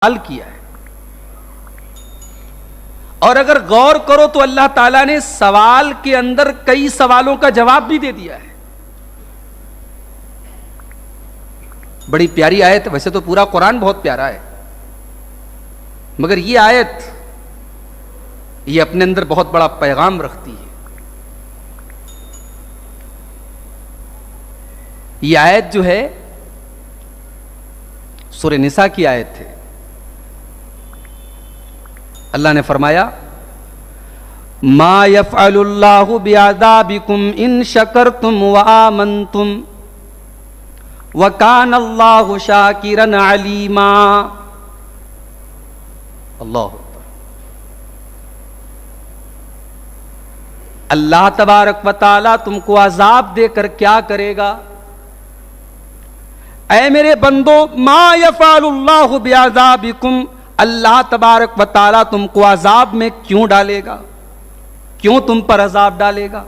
سوال کیا ہے، اور اگر غور کرو تو اللہ تعالیٰ نے سوال کے اندر کئی سوالوں کا جواب بھی دے دیا ہے۔ بڑی پیاری آیت، ویسے تو پورا قرآن بہت پیارا ہے، مگر یہ آیت یہ اپنے اندر بہت بڑا پیغام رکھتی ہے۔ یہ آیت جو ہے سورہ نساء کی آیت ہے۔ اللہ نے فرمایا ما یفعل اللہ بعذابکم ان شکرتم وآمنتم وکان اللہ شاکرا علیما۔ اللہ اکبر۔ اللہ تبارک و تعالی تم کو عذاب دے کر کیا کرے گا؟ اے میرے بندو، ما یفعل اللہ بعذابکم، اللہ تبارک و تعالیٰ تم کو عذاب میں کیوں ڈالے گا؟ کیوں تم پر عذاب ڈالے گا؟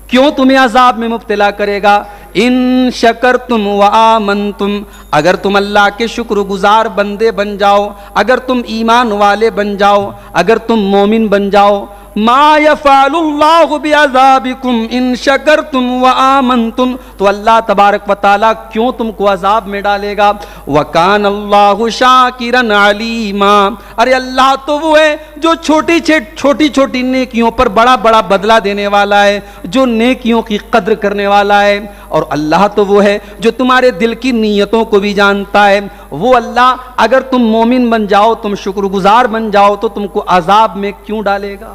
کیوں تمہیں عذاب میں مبتلا کرے گا؟ ان شکرتم وآمنتم، اگر تم اللہ کے شکر گزار بندے بن جاؤ، اگر تم ایمان والے بن جاؤ، اگر تم مومن بن جاؤ۔ ما یفعل اللہ بعذابکم ان شکرتم وآمنتم، تو اللہ تبارک و تعالیٰ کیوں تم کو عذاب میں ڈالے گا؟ وکان اللہ شاکرا علیما، ارے اللہ تو وہ ہے جو چھوٹی چھوٹی نیکیوں پر بڑا بڑا بدلہ دینے والا ہے، جو نیکیوں کی قدر کرنے والا ہے۔ اور اللہ تو وہ ہے جو تمہارے دل کی نیتوں کو بھی جانتا ہے۔ وہ اللہ اگر تم مومن بن جاؤ، تم شکر گزار بن جاؤ، تو تم کو عذاب میں کیوں ڈالے گا؟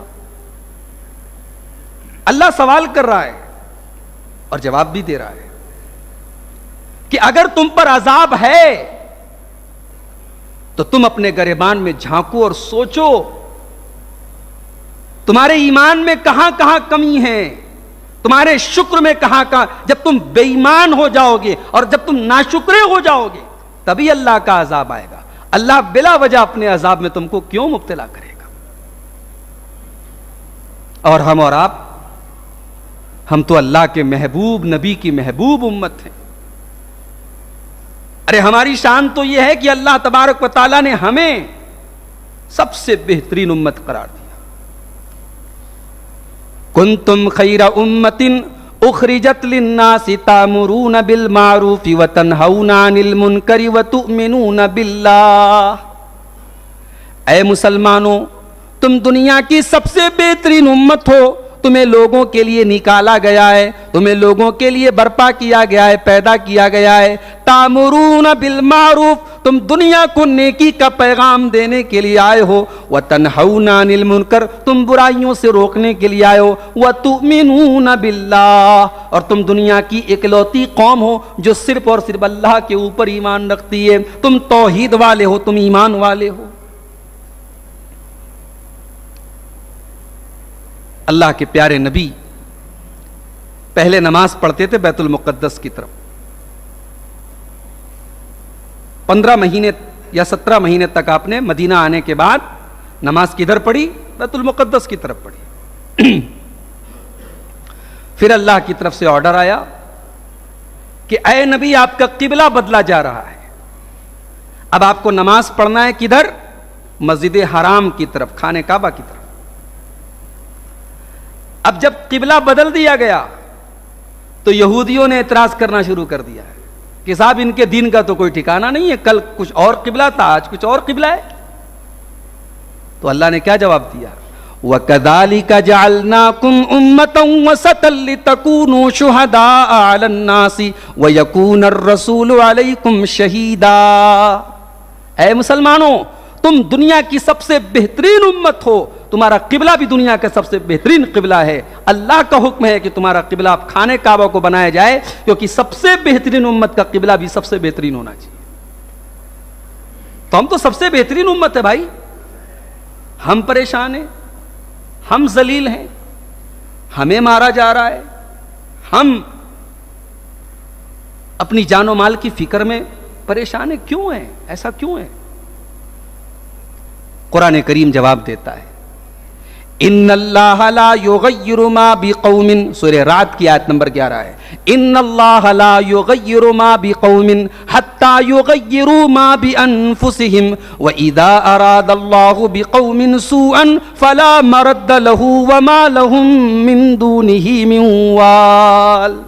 اللہ سوال کر رہا ہے اور جواب بھی دے رہا ہے کہ اگر تم پر عذاب ہے تو تم اپنے گریبان میں جھانکو اور سوچو تمہارے ایمان میں کہاں کہاں کمی ہے، تمہارے شکر میں کہاں کہاں۔ جب تم بے ایمان ہو جاؤ گے اور جب تم ناشکرے ہو جاؤ گے تبھی اللہ کا عذاب آئے گا۔ اللہ بلا وجہ اپنے عذاب میں تم کو کیوں مبتلا کرے گا؟ اور ہم اور آپ، ہم تو اللہ کے محبوب نبی کی محبوب امت ہیں۔ ارے ہماری شان تو یہ ہے کہ اللہ تبارک و تعالیٰ نے ہمیں سب سے بہترین امت قرار دیا۔ کنتم خیر امت اخرجت للناس تأمرون بالمعروف وتنہون عن المنکر وتؤمنون باللہ۔ اے مسلمانوں، تم دنیا کی سب سے بہترین امت ہو، تمہیں لوگوں کے لیے نکالا گیا ہے، تمہیں لوگوں کے لیے برپا کیا گیا ہے، پیدا کیا گیا ہے۔ تامرون بالمعروف، تم دنیا کو نیکی کا پیغام دینے کے لیے آئے ہو۔ وتنہون عن المنکر، تم برائیوں سے روکنے کے لیے آئے ہو۔ وتؤمنون باللہ، اور تم دنیا کی اکلوتی قوم ہو جو صرف اور صرف اللہ کے اوپر ایمان رکھتی ہے۔ تم توحید والے ہو، تم ایمان والے ہو۔ اللہ کے پیارے نبی پہلے نماز پڑھتے تھے بیت المقدس کی طرف۔ 15 مہینے یا 17 مہینے تک آپ نے مدینہ آنے کے بعد نماز کدھر پڑھی؟ بیت المقدس کی طرف پڑھی۔ پھر اللہ کی طرف سے آرڈر آیا کہ اے نبی، آپ کا قبلہ بدلا جا رہا ہے، اب آپ کو نماز پڑھنا ہے کدھر؟ مسجد حرام کی طرف، خانہ کعبہ کی طرف۔ اب جب قبلہ بدل دیا گیا تو یہودیوں نے اعتراض کرنا شروع کر دیا ہے کہ صاحب ان کے دین کا تو کوئی ٹھکانہ نہیں ہے، کل کچھ اور قبلہ تھا، آج کچھ اور قبلہ ہے۔ تو اللہ نے کیا جواب دیا؟ وَكَذَلِكَ جَعَلْنَاكُمْ أُمَّةً وَسَطًا لِتَكُونُوا شُهَدَاءَ عَلَى النَّاسِ وَيَكُونَ الرَّسُولُ عَلَيْكُمْ شَهِيدًا۔ اے مسلمانوں، تم دنیا کی سب سے بہترین امت ہو، تمہارا قبلہ بھی دنیا کا سب سے بہترین قبلہ ہے۔ اللہ کا حکم ہے کہ تمہارا قبلہ خانہ کعبہ کو بنایا جائے، کیونکہ سب سے بہترین امت کا قبلہ بھی سب سے بہترین ہونا چاہیے۔ تو ہم تو سب سے بہترین امت ہے بھائی، ہم پریشان ہیں، ہم ذلیل ہیں، ہمیں مارا جا رہا ہے، ہم اپنی جان و مال کی فکر میں پریشان ہیں، کیوں ہیں؟ ایسا کیوں ہے؟ قرآن کریم جواب دیتا ہے ان اللہ لا یغیر ما بقوم، سورہ رعد کی آیت نمبر 11 ہے، ان اللہ لا یغیر ما بقوم حتی یغیروا ما بانفسہم واذا اراد اللہ بقوم سوءا فلا مرد له وما لهم من دونہ من وال۔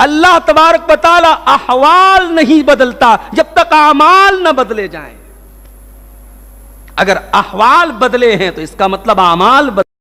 اللہ تبارک و تعالی احوال نہیں بدلتا جب تک اعمال نہ بدلے جائیں۔ اگر احوال بدلے ہیں تو اس کا مطلب اعمال بدلے۔